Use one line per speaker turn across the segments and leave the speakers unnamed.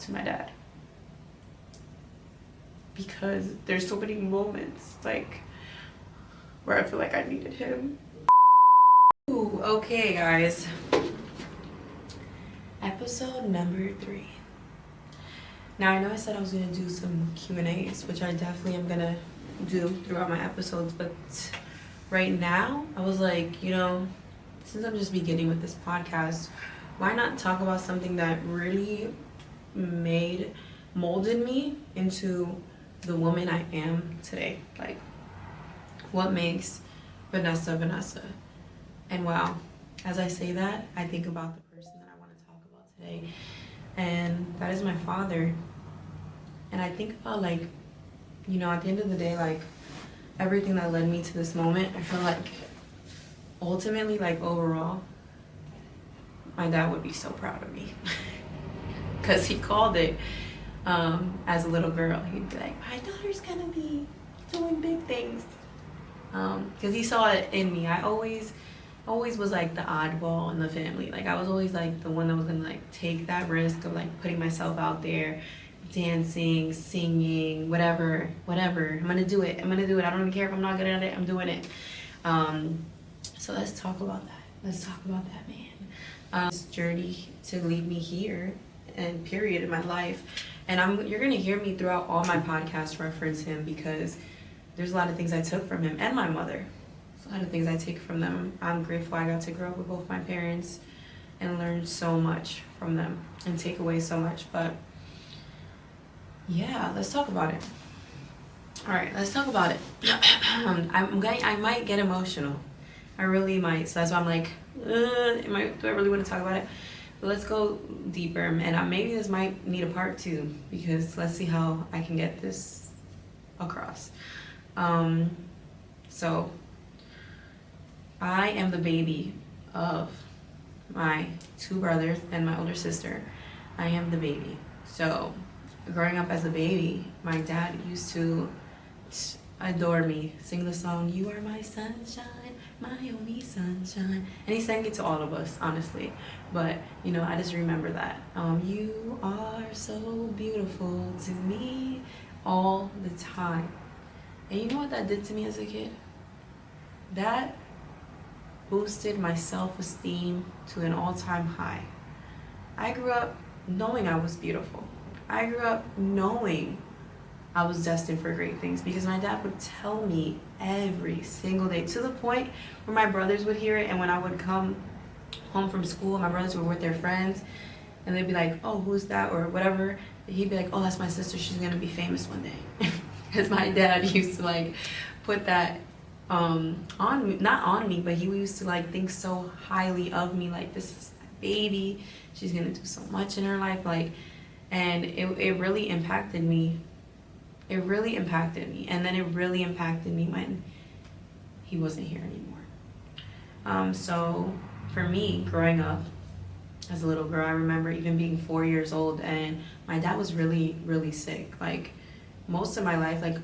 to my dad. Because there's so many moments, like, where I feel like I needed him. Ooh, okay, guys. Episode number 3. Now, I know I said I was going to do some Q&As, which I definitely am going to do throughout my episodes, but right now, I was like, you know, since I'm just beginning with this podcast, why not talk about something that really molded me into the woman I am today? Like, what makes Vanessa? And wow, as I say that, I think about the person that I want to talk about today, and that is my father. And I think about, like, you know, at the end of the day, like, everything that led me to this moment, I feel like ultimately, like, overall, my dad would be so proud of me. Because he called it as a little girl. He'd be like, my daughter's gonna be doing big things. Because he saw it in me. I always was like the oddball in the family. Like, I was always like the one that was gonna like take that risk of like putting myself out there, dancing, singing, whatever. I'm gonna do it. I don't even care if I'm not good at it. I'm doing it. So let's talk about that, man. This journey to lead me here and period in my life. And you're gonna hear me throughout all my podcasts reference him, because there's a lot of things I took from him and my mother. There's a lot of things I take from them. I'm grateful I got to grow up with both my parents and learn so much from them and take away so much. But yeah, let's talk about it. All right, let's talk about it. I might get emotional. I really might. So that's why I'm like, do I really want to talk about it? But let's go deeper. And maybe this might need a part 2, because let's see how I can get this across. So I am the baby of my 2 brothers and my older sister. I am the baby. So growing up as a baby, my dad used to adore me, sing the song, "You are my sunshine, my only sunshine." And he sang it to all of us, honestly. But, you know, I just remember that. You are so beautiful to me all the time. And you know what that did to me as a kid? That boosted my self-esteem to an all-time high. I grew up knowing I was beautiful. I grew up knowing I was destined for great things, because my dad would tell me every single day, to the point where my brothers would hear it. And when I would come home from school, my brothers were with their friends, and they'd be like, "Oh, who's that?" or whatever. He'd be like, "Oh, that's my sister. She's gonna be famous one day." Because my dad used to like put that on me, not on me, but he used to like think so highly of me. Like, this is my baby. She's gonna do so much in her life. Like, and it really impacted me. It really impacted me. And then it really impacted me when he wasn't here anymore. So for me, growing up as a little girl, I remember even being 4 years old, and my dad was really, really sick. Like, most of my life, like,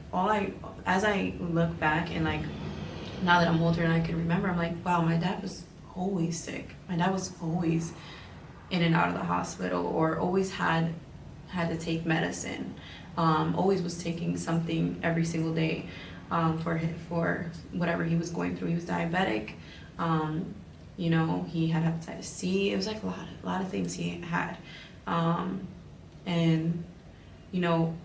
as I look back and like, now that I'm older and I can remember, I'm like, wow, my dad was always sick. My dad was always in and out of the hospital, or always had to take medicine. Always was taking something every single day for whatever he was going through. He was diabetic. You know, he had hepatitis C. It was like a lot of things he had. And you know,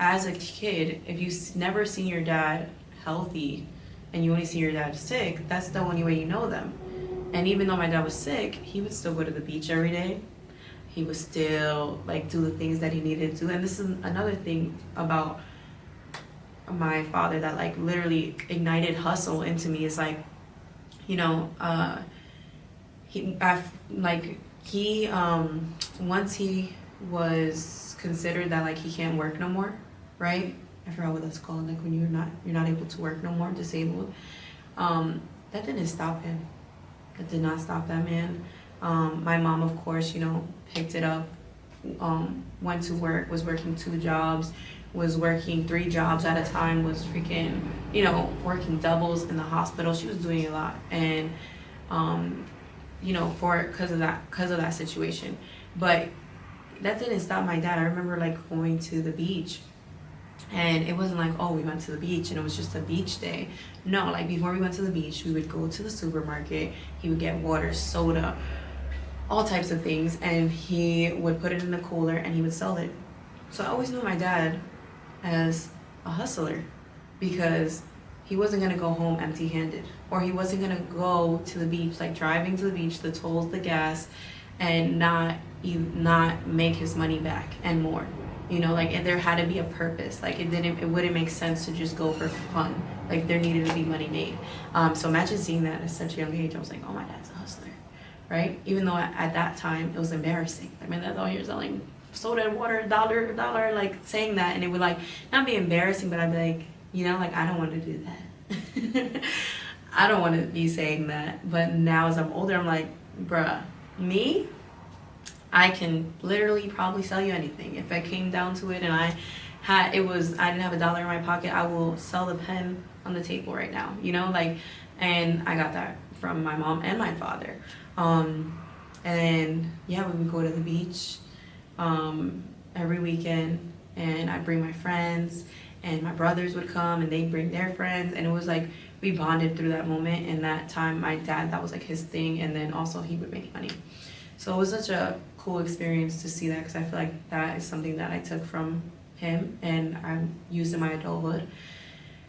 as a kid, if you never seen your dad healthy and you only see your dad sick, that's the only way you know them. And even though my dad was sick, he would still go to the beach every day. He would still like do the things that he needed to do. And this is another thing about my father that like literally ignited hustle into me. Is like, you know, once he was considered that like he can't work no more, right? I forgot what that's called, like when you're not able to work no more, disabled. That didn't stop him. That did not stop that man. My mom, of course, you know, picked it up, went to work, was working 2 jobs, was working 3 jobs at a time, was freaking, you know, working doubles in the hospital. She was doing a lot. And, you know, because of that situation. But that didn't stop my dad. I remember like going to the beach, and it wasn't like, oh, we went to the beach and it was just a beach day. No, like before we went to the beach, we would go to the supermarket. He would get water, soda, all types of things, and he would put it in the cooler and he would sell it. So I always knew my dad as a hustler, because he wasn't gonna go home empty-handed, or he wasn't gonna go to the beach, like driving to the beach, the tolls, the gas, and not make his money back and more. You know, like, and there had to be a purpose. Like, it wouldn't make sense to just go for fun. Like, there needed to be money made. So imagine seeing that at such a young age. I was like, oh, my dad's a hustler, right? Even though at that time it was embarrassing. Like, my dad's out here selling soda and water, dollar, like saying that, and it would like not be embarrassing, but I'd be like, you know, like, I don't want to do that. I don't want to be saying that. But now as I'm older, I'm like, bruh, me, I can literally probably sell you anything. If it came down to it and I didn't have $1 in my pocket, I will sell the pen on the table right now, you know, like, and I got that from my mom and my father. And yeah, we would go to the beach every weekend, and I'd bring my friends, and my brothers would come and they'd bring their friends, and it was like we bonded through that moment. And that time my dad, that was like his thing, and then also he would make money. So it was such a cool experience to see that, because I feel like that is something that I took from him and I used in my adulthood.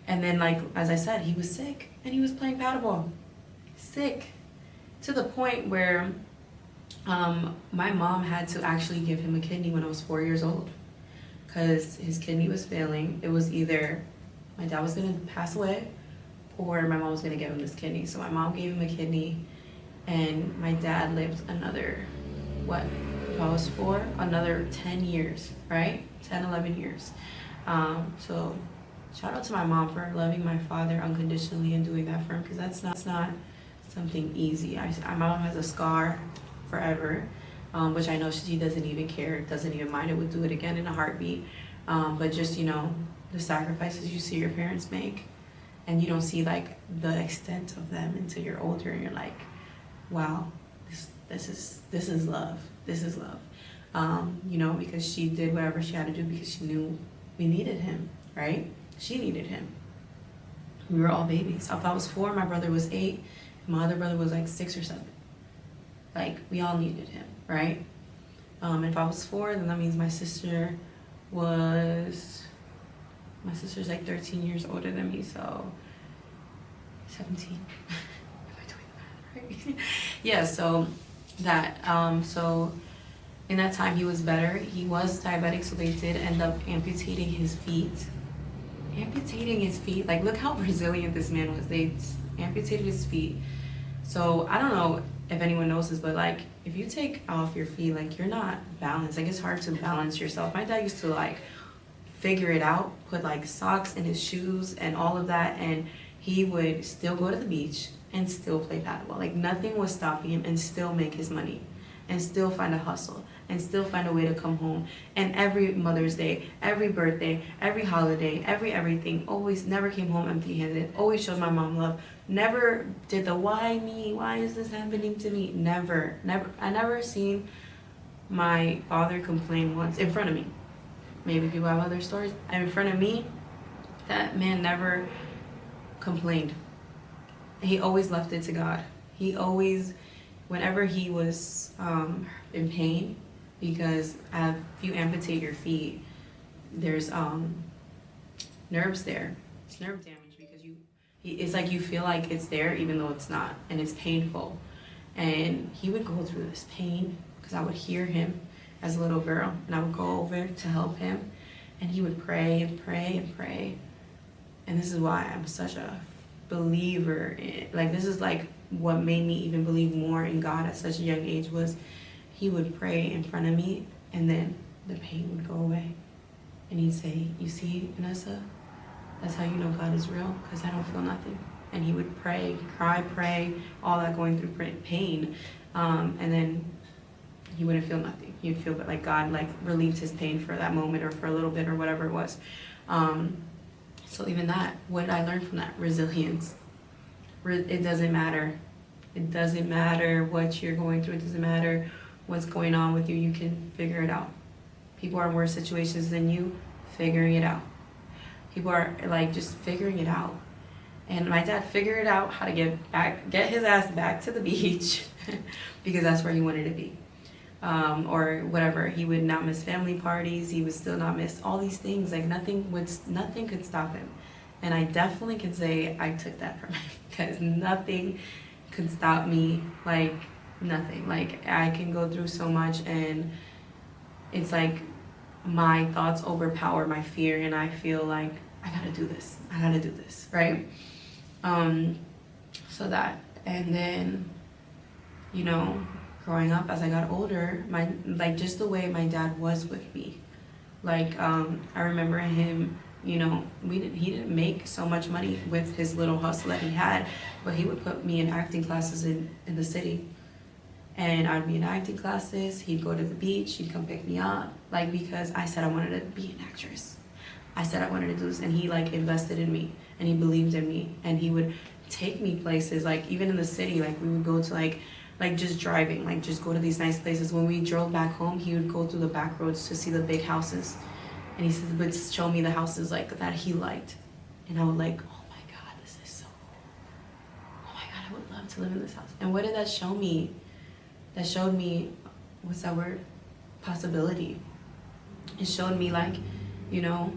And then, like, as I said, he was sick and he was playing paddleball. Sick. To the point where my mom had to actually give him a kidney when I was 4 years old, because his kidney was failing. It was either my dad was going to pass away or my mom was going to give him this kidney. So my mom gave him a kidney, and my dad lived another, what, if I was 4, another 10 years, right? 10, 11 years. So shout out to my mom for loving my father unconditionally and doing that for him, because that's not something easy. My mom has a scar forever, which I know she doesn't even care, doesn't even mind. It would do it again in a heartbeat. But just, you know, the sacrifices you see your parents make, and you don't see like the extent of them until you're older, and you're like, wow, this is love. This is love. You know, because she did whatever she had to do because she knew we needed him, right? She needed him. We were all babies. If I was 4, my brother was 8, and my other brother was like 6 or 7. Like, we all needed him, right? If I was 4, then that means my sister's like 13 years older than me, so 17. Right? Yeah, so that so in that time he was better. He was diabetic, so they did end up amputating his feet. Like, look how resilient this man was. They amputated his feet. So I don't know if anyone knows this, but like, if you take off your feet, like, you're not balanced. Like, it's hard to balance yourself. My dad used to like figure it out, put like socks in his shoes and all of that, and he would still go to the beach and still play paddleball. Like, nothing was stopping him, and still make his money, and still find a hustle, and still find a way to come home. And every Mother's Day, every birthday, every holiday, everything, always never came home empty-handed, always showed my mom love, never did the why me, why is this happening to me, never. I never seen my father complain once in front of me. Maybe people have other stories. And in front of me, that man never complained. He always left it to God. He always, whenever he was in pain, because if you amputate your feet, there's nerves there. It's nerve damage, because it's like you feel like it's there even though it's not, and it's painful. And he would go through this pain because I would hear him as a little girl, and I would go over to help him, and he would pray and pray and pray. And this is why I'm such a believer like, this is like what made me even believe more in God at such a young age, was he would pray in front of me, and then the pain would go away, and he'd say, you see, Vanessa, that's how you know God is real, because I don't feel nothing. And he would pray, cry, pray, all that, going through pain, and then he wouldn't feel nothing. He'd feel like God like relieved his pain for that moment, or for a little bit, or whatever it was. So even that, what did I learn from that? Resilience. It doesn't matter. It doesn't matter what you're going through. It doesn't matter what's going on with you. You can figure it out. People are in worse situations than you, figuring it out. People are like just figuring it out. And my dad figured out how to get his ass back to the beach because that's where he wanted to be. Or whatever. He would not miss family parties. He would still not miss all these things. Like nothing could stop him. And I definitely can say I took that from him because nothing could stop me. Like nothing. Like I can go through so much and it's like my thoughts overpower my fear and I feel like I gotta do this, right? So that, and then, you know, growing up as I got older, just the way my dad was with me, like I remember him, you know, he didn't make so much money with his little hustle that he had, but he would put me in acting classes in the city. And I'd be in acting classes, he'd go to the beach, he'd come pick me up, like, because I said I wanted to be an actress. I said I wanted to do this, and he, like, invested in me, and he believed in me, and he would take me places, like, even in the city, like, we would go to, like, just driving, like, just go to these nice places. When we drove back home, he would go through the back roads to see the big houses, and he would show me the houses, like, that he liked, and I would, like, oh my God, this is so cool. Oh my God, I would love to live in this house. And what did that show me? That showed me, what's that word? Possibility. It showed me, like, you know,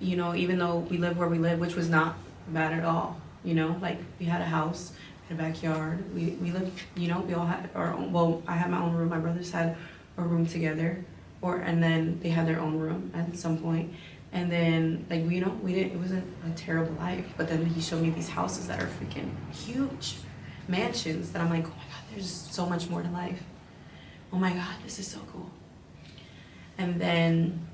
even though we live where we live, which was not bad at all, you know, like we had a house, we had a backyard, we lived, you know, we all had our own, well, I had my own room, my brothers had a room together, and then they had their own room at some point, and then, like, you know, it wasn't a terrible life, but then he showed me these houses that are freaking huge mansions that I'm like, oh my God, there's so much more to life. Oh my God, this is so cool. And then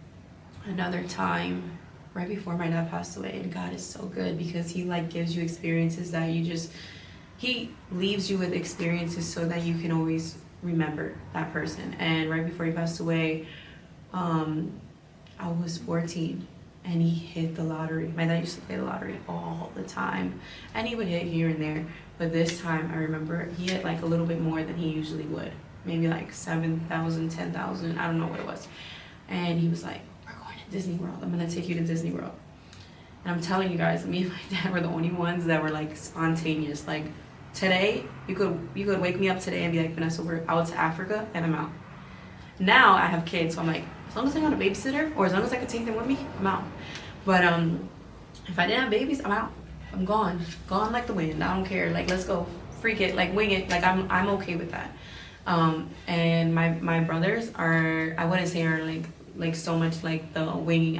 another time, right before my dad passed away, and God is so good because he, like, gives you experiences that he leaves you with experiences so that you can always remember that person. And right before he passed away, I was 14 and he hit the lottery. My dad used to play the lottery all the time, and he would hit here and there, but this time I remember he hit like a little bit more than he usually would, maybe like 7,000, 10,000, I don't know what it was. And he was like, we're going to Disney World, I'm gonna take you to Disney World. And I'm telling you guys, me and my dad were the only ones that were like spontaneous. Like today, you could wake me up today and be like, Vanessa, we're out to Africa, and I'm out. Now I have kids, so I'm like, as long as I got a babysitter, or as long as I could take them with me, I'm out. But if I didn't have babies, I'm out. I'm gone like the wind. I don't care. Like, let's go, freak it, like wing it. Like I'm okay with that. And my brothers are, I wouldn't say are like so much like the winging.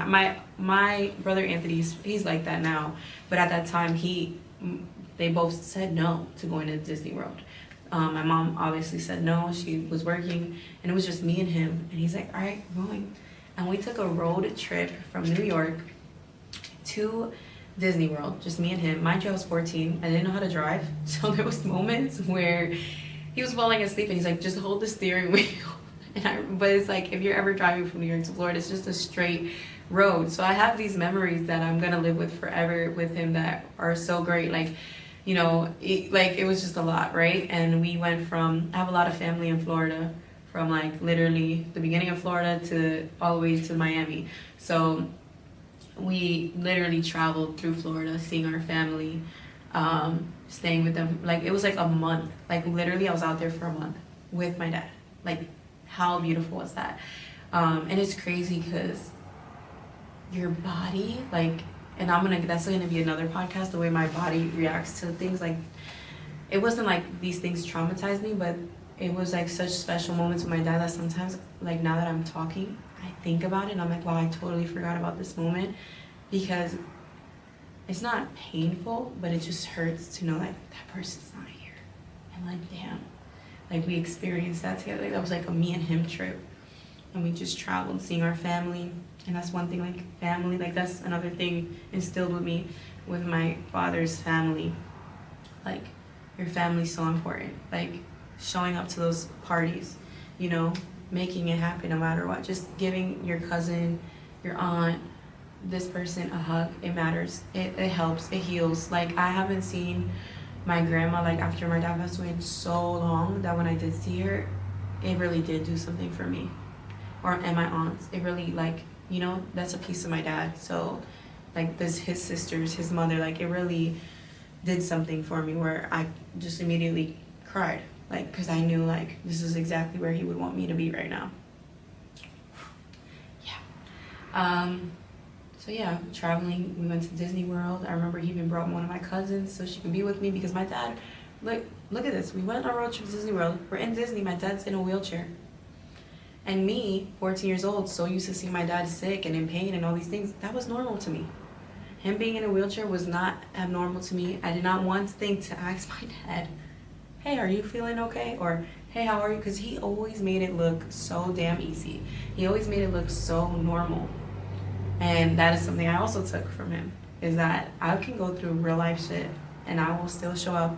My brother Anthony, he's like that now, but at that time they both said no to going to Disney World. My mom obviously said no, she was working, and it was just me and him, and he's like, all right, we're going. And we took a road trip from New York to Disney World, just me and him. Mind you, I was 14, I didn't know how to drive, so there was moments where he was falling asleep, and he's like, just hold the steering wheel. But it's like, if you're ever driving from New York to Florida, it's just a straight road. So I have these memories that I'm gonna live with forever with him that are so great. Like, you know, it was just a lot, right? And we went I have a lot of family in Florida, from like literally the beginning of Florida to all the way to Miami. So we literally traveled through Florida, seeing our family, staying with them. Like, it was like a month. Like, literally, I was out there for a month with my dad. Like, how beautiful was that? And it's crazy because your body, like, and that's gonna be another podcast, the way my body reacts to things. Like, it wasn't like these things traumatized me, but it was like such special moments with my dad that sometimes, like, now that I'm talking, I think about it and I'm like, wow, I totally forgot about this moment, because it's not painful, but it just hurts to know like that person's not here. And like, damn, like we experienced that together. Like, that was like a me and him trip, and we just traveled seeing our family. And that's one thing, like family, like that's another thing instilled with me with my father's family. Like, your family's so important. Like, showing up to those parties, you know, making it happen no matter what. Just giving your cousin, your aunt, this person a hug, it matters. It helps, it heals. Like, I haven't seen my grandma, like, after my dad passed away in so long, that when I did see her, it really did do something for me. and my aunts. It really, like, you know, that's a piece of my dad. So like this, his sisters, his mother, like it really did something for me where I just immediately cried, like, because I knew like this is exactly where he would want me to be right now. Yeah. So yeah, traveling, we went to Disney World. I remember he even brought one of my cousins so she could be with me, because my dad, look at this. We went on a road trip to Disney World. We're in Disney. My dad's in a wheelchair. And me, 14 years old, so used to seeing my dad sick and in pain and all these things, that was normal to me. Him being in a wheelchair was not abnormal to me. I did not once think to ask my dad, hey, are you feeling okay? Or, hey, how are you? Because he always made it look so damn easy. He always made it look so normal. And that is something I also took from him, is that I can go through real life shit and I will still show up.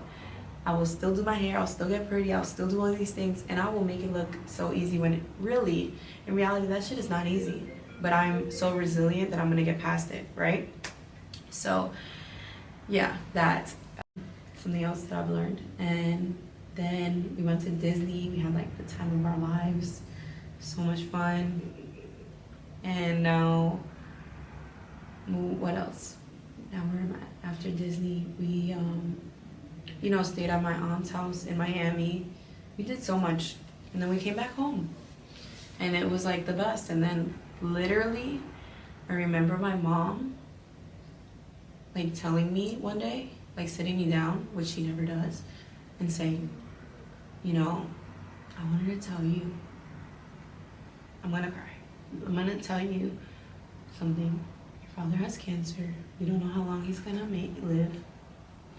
I will still do my hair, I'll still get pretty, I'll still do all these things, and I will make it look so easy when it really, in reality, that shit is not easy. But I'm so resilient that I'm gonna get past it, right? So, yeah, that's something else that I've learned. And then we went to Disney, we had like the time of our lives, so much fun. And now, what else? Now we're after Disney, we you know, stayed at my aunt's house in Miami. We did so much, and then we came back home, and it was like the best. And then literally, I remember my mom like telling me one day, like sitting me down, which she never does, and saying, you know, I wanted to tell you, I'm gonna cry. I'm gonna tell you something. Your father has cancer. We don't know how long he's gonna live.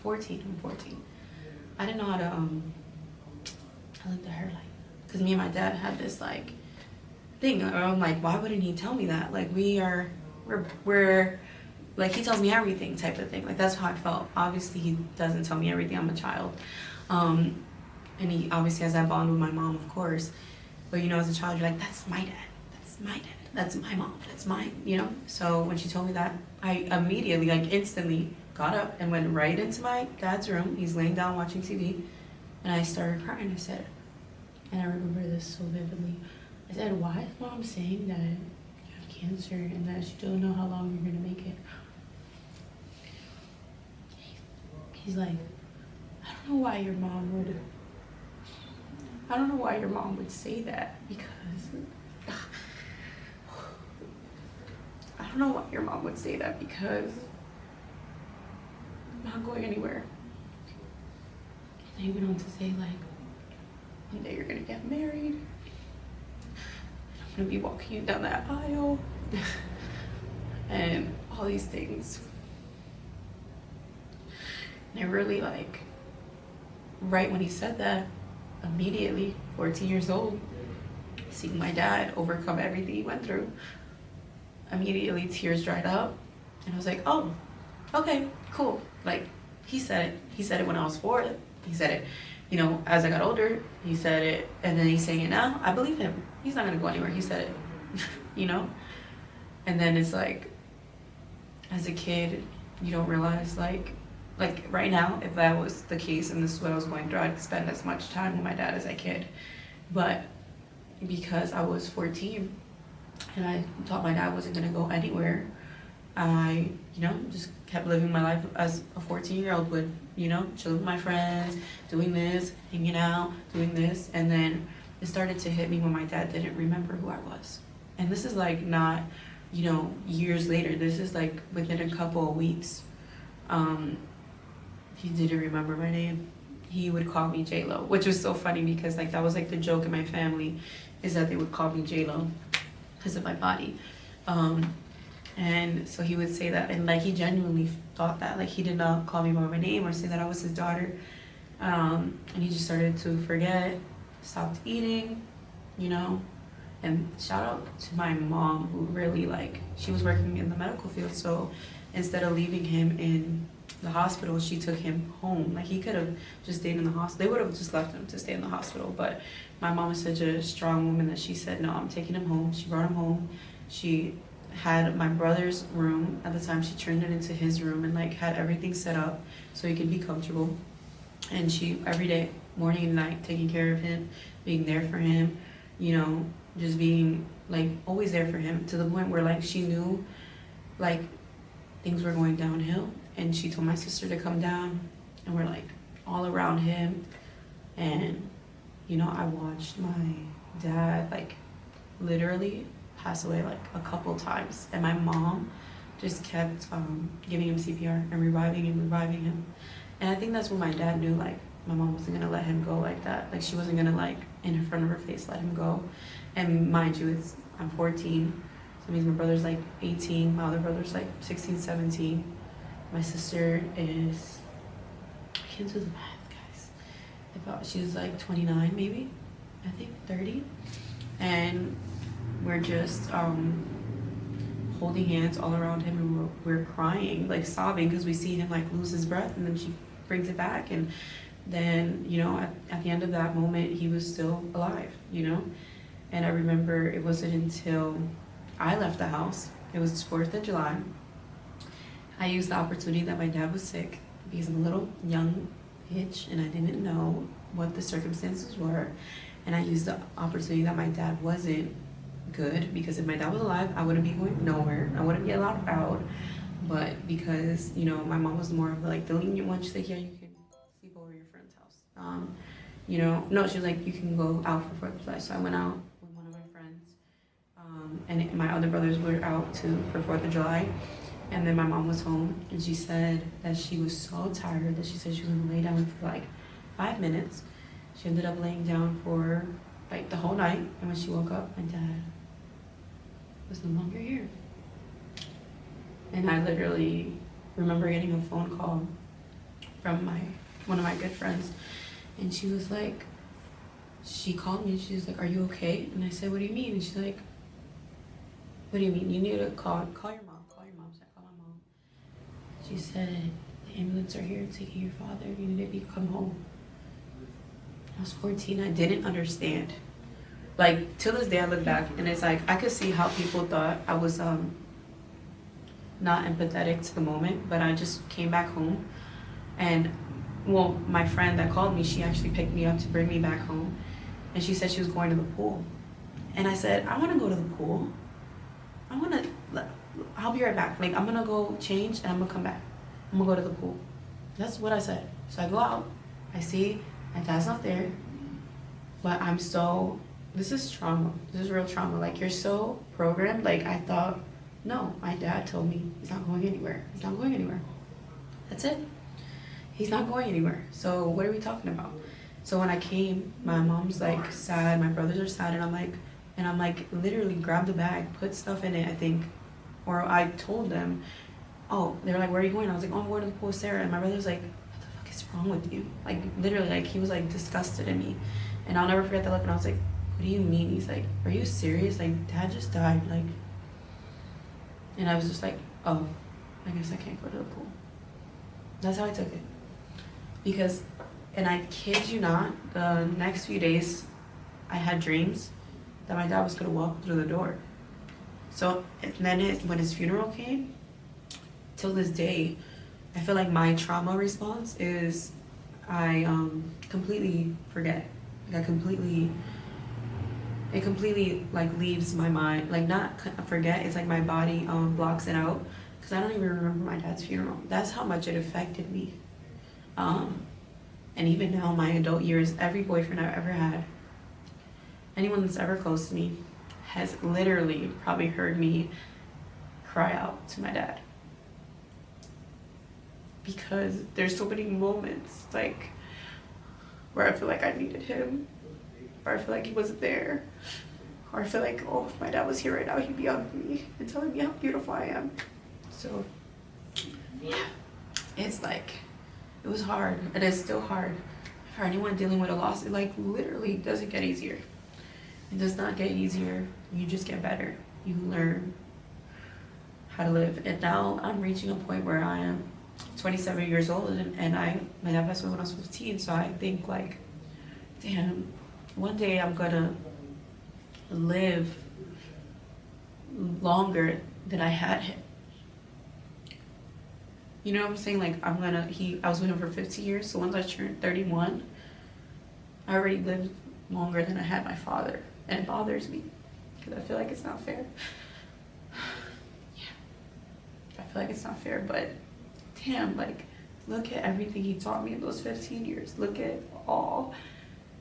14, I'm 14. I didn't know how to, I looked at her like, because me and my dad had this like thing, or I'm like, why wouldn't he tell me that? Like we're like, he tells me everything type of thing. Like that's how I felt. Obviously he doesn't tell me everything, I'm a child. And he obviously has that bond with my mom, of course. But you know, as a child, you're like, that's my dad, that's my dad, that's my mom, that's mine, you know? So when she told me that, I immediately, like instantly, got up and went right into my dad's room. He's laying down watching TV. And I started crying. I said, and I remember this so vividly, I said, why is mom saying that you have cancer and that you don't know how long you're going to make it? He's like, I don't know why your mom would say that, because I don't know why your mom would say that, because I'm not going anywhere. And he went on to say, like, one day you're gonna get married. I'm gonna be walking you down that aisle. And all these things. And I really, like, right when he said that, immediately, 14 years old, seeing my dad overcome everything he went through, immediately tears dried up. And I was like, oh, okay, cool. Like, he said it when I was 4. He said it, you know, as I got older, he said it, and then he's saying it now. I believe him. He's not gonna go anywhere. He said it, you know? And then it's like, as a kid, you don't realize, like right now, if that was the case and this is what I was going through, I'd spend as much time with my dad as I could. But because I was 14 and I thought my dad wasn't gonna go anywhere, I, you know, just kept living my life as a 14-year-old would, you know, chilling with my friends, doing this, hanging out, doing this. And then it started to hit me when my dad didn't remember who I was. And this is like not, you know, years later. This is like within a couple of weeks. He didn't remember my name. He would call me J-Lo, which was so funny because like that was like the joke in my family, is that they would call me J-Lo because of my body. And so he would say that, and like he genuinely thought that, like he did not call me by my name or say that I was his daughter. And he just started to forget, stopped eating, you know. And shout out to my mom, who really, like, she was working in the medical field, so instead of leaving him in the hospital, she took him home. Like he could have just stayed in the hospital. They would have just left him to stay in the hospital, but my mom is such a strong woman that she said, no, I'm taking him home. She brought him home. She had my brother's room at the time. She turned it into his room and like had everything set up so he could be comfortable. And she, every day, morning and night, taking care of him, being there for him, you know, just being like always there for him, to the point where like she knew like things were going downhill, and she told my sister to come down, and we're like all around him. And you know, I watched my dad like literally pass away like a couple times, and my mom just kept giving him CPR and reviving him. And I think that's when my dad knew like my mom wasn't gonna let him go like that. Like she wasn't gonna like in front of her face let him go. And mind you, I'm 14, so it means my brother's like 18, my other brother's like 16, 17. My sister is, I can't do the math, guys. She was like 29 maybe, I think 30. And we're just holding hands all around him, and we're crying, like sobbing, because we see him like lose his breath, and then she brings it back. And then, you know, at the end of that moment, he was still alive, you know. And I remember it wasn't until I left the house, it was 4th of July, I used the opportunity that my dad was sick, because I'm a little young bitch and I didn't know what the circumstances were. And I used the opportunity that my dad wasn't good, because if my dad was alive, I wouldn't be going nowhere. I wouldn't be allowed out. But because, you know, my mom was more of like the lenient one, she's like, yeah, you can sleep over your friend's house. You know, no, she was like, you can go out for 4th of July. So I went out with one of my friends. And my other brothers were out too for 4th of July. And then my mom was home, and she said that she was so tired that she said she was gonna lay down for like 5 minutes. She ended up laying down for like the whole night, and when she woke up, my dad was no longer here. And I literally remember getting a phone call from one of my good friends, and she was like, she called me and she was like, are you okay? And I said, what do you mean? And she's like, what do you mean? You need to call your mom. So I called my mom. She said, the ambulance are here taking your father. You need to come home. I was 14. I didn't understand. Like, till this day I look back, and it's like I could see how people thought I was not empathetic to the moment. But I just came back home, and well, my friend that called me, she actually picked me up to bring me back home, and she said she was going to the pool. And I said, I want to go to the pool. I'll be right back. Like, I'm gonna go change and I'm gonna come back. I'm gonna go to the pool. That's what I said. So I go out, I see my dad's not there, but this is trauma. This is real trauma. Like, you're so programmed. Like, I thought, no, my dad told me he's not going anywhere. He's not going anywhere. That's it. He's not going anywhere. So what are we talking about? So when I came, my mom's like sad, my brothers are sad, and I'm like literally grabbed the bag, put stuff in it, I think. Or I told them, oh, they were like, where are you going? I was like, oh, I'm going to the pool with Sarah. And my brother's like, what the fuck is wrong with you? Like, literally, like, he was like disgusted in me. And I'll never forget that look. And I was like, what do you mean? He's like, are you serious? Like, dad just died. Like, and I was just like, oh, I guess I can't go to the pool. That's how I took it. Because, and I kid you not, the next few days, I had dreams that my dad was gonna walk through the door. So, and then when his funeral came, till this day, I feel like my trauma response is I completely forget. Like, it completely like leaves my mind. Like, not forget, it's like my body blocks it out, because I don't even remember my dad's funeral. That's how much it affected me. And even now, my adult years, every boyfriend I've ever had, anyone that's ever close to me, has literally probably heard me cry out to my dad. Because there's so many moments, like, where I feel like I needed him, or I feel like he wasn't there, or I feel like, oh, if my dad was here right now, he'd be hugging me and telling me how beautiful I am. So, yeah, it's like, it was hard. It is still hard. For anyone dealing with a loss, it like literally doesn't get easier. It does not get easier. You just get better. You learn how to live. And now I'm reaching a point where I am 27 years old, and my dad passed away when I was 15. So I think like, damn, one day I'm gonna live longer than I had him. You know what I'm saying? Like, I was with him for 15 years, so once I turned 31, I already lived longer than I had my father, and it bothers me.
because I feel like it's not fair. Yeah, I feel like it's not fair, but damn, like, look at everything he taught me in those 15 years. Look at all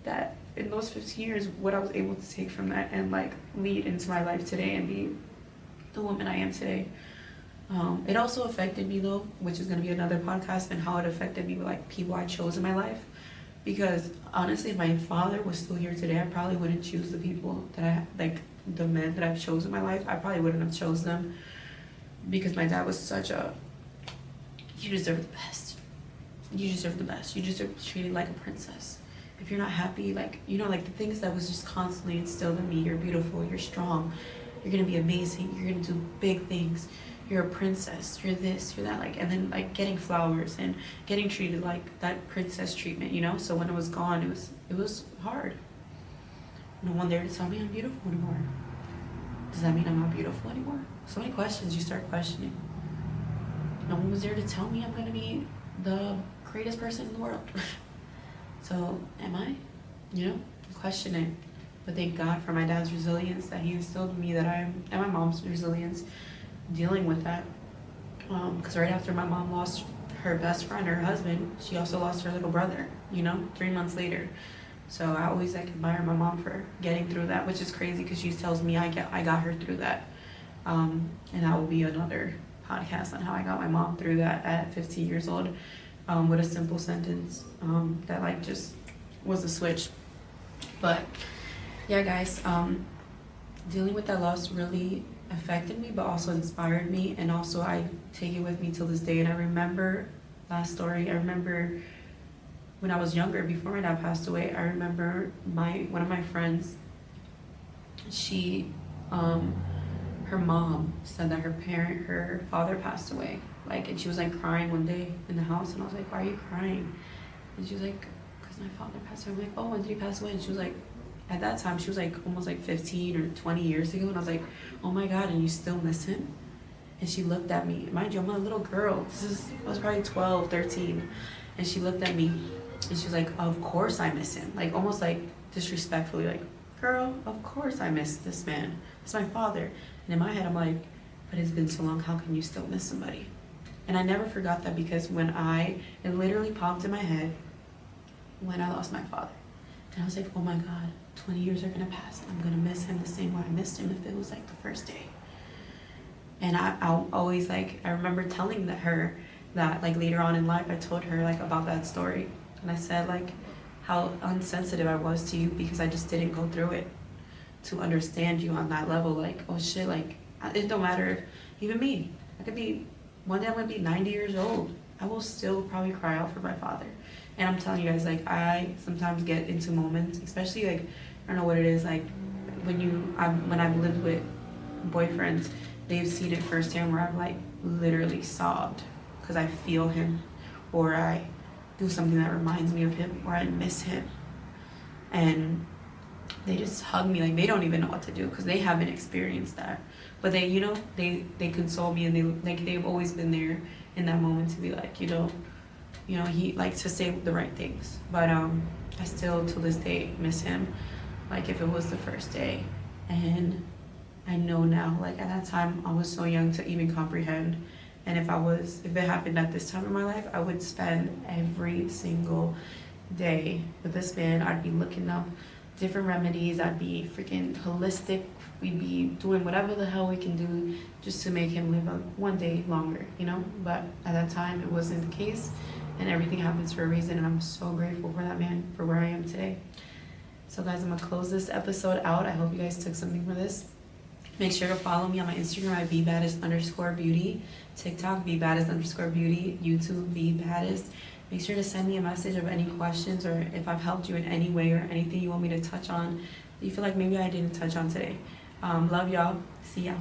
that in those 15 years, what I was able to take from that and like lead into my life today and be the woman I am today. It also affected me though, which is going to be another podcast, and how it affected me with like people I chose in my life. Because honestly, if my father was still here today, I probably wouldn't choose the people that I like, the men that I've chosen in my life. I probably wouldn't have chose them, because my dad was such a, you deserve the best. You deserve the best. You deserve to be treated like a princess. If you're not happy, like, you know, like the things that was just constantly instilled in me. You're beautiful, you're strong, you're gonna be amazing, you're gonna do big things, you're a princess, you're this, you're that, like, and then like getting flowers and getting treated like that princess treatment, you know. So when it was gone, it was hard. No one there to tell me I'm beautiful anymore. Does that mean I'm not beautiful anymore? So many questions you start questioning. No one was there to tell me I'm gonna be the greatest person in the world. So am I? You know, question it. But thank God for my dad's resilience, that he instilled in me that I am, and my mom's resilience dealing with that. Because right after my mom lost her best friend, her husband, she also lost her little brother, you know, 3 months later. So I always like admire my mom for getting through that, which is crazy because she tells me I got her through that. And that will be another podcast on how I got my mom through that at 15 years old, with a simple sentence that like just was a switch. But yeah, guys, dealing with that loss really affected me, but also inspired me, and also I take it with me till this day. And I remember, last story, I remember when I was younger, before my dad passed away, I remember one of my friends, she her mom said that her father passed away, like, and she was like crying one day in the house, and I was like, why are you crying? And she was like, because my father passed away. I'm like, oh, when did he pass away? And she was like, at that time she was like almost like 15 or 20 years ago. And I was like, oh my God, and you still miss him? And she looked at me, mind you, I'm a little girl, I was probably 12, 13, and she looked at me and she was like, of course I miss him, like almost like disrespectfully, like, girl, of course I miss this man, it's my father. And in my head I'm like, but it's been so long, how can you still miss somebody? And I never forgot that, because it literally popped in my head when I lost my father. And I was like, oh my God, 20 years are gonna pass and I'm gonna miss him the same way I missed him if it was like the first day. And I'll always, like, I remember telling her that like later on in life, I told her like about that story. And I said like how unsensitive I was to you, because I just didn't go through it to understand you on that level. Like, oh shit, like, it don't matter if, even me, one day I'm gonna be 90 years old, I will still probably cry out for my father. And I'm telling you guys, like, I sometimes get into moments, especially like, I don't know what it is, like when I've lived with boyfriends, they've seen it firsthand where I've like literally sobbed because I feel him, or I do something that reminds me of him, or I miss him. And they just hug me, like they don't even know what to do because they haven't experienced that. But they, you know, they console me, and they've always been there in that moment to be like, you know, he likes to say the right things. But I still to this day miss him, like if it was the first day. And I know now, like at that time I was so young to even comprehend. And if it happened at this time in my life, I would spend every single day with this man. I'd be looking up different remedies. I'd be freaking holistic. We'd be doing whatever the hell we can do just to make him live one day longer, you know? But at that time, it wasn't the case, and everything happens for a reason, and I'm so grateful for that man, for where I am today. So guys, I'm gonna close this episode out. I hope you guys took something from this. Make sure to follow me on my Instagram at Veebadest_beauty, TikTok Veebadest_beauty, YouTube Veebadest. Make sure to send me a message of any questions, or if I've helped you in any way, or anything you want me to touch on that you feel like maybe I didn't touch on today. Love y'all. See ya.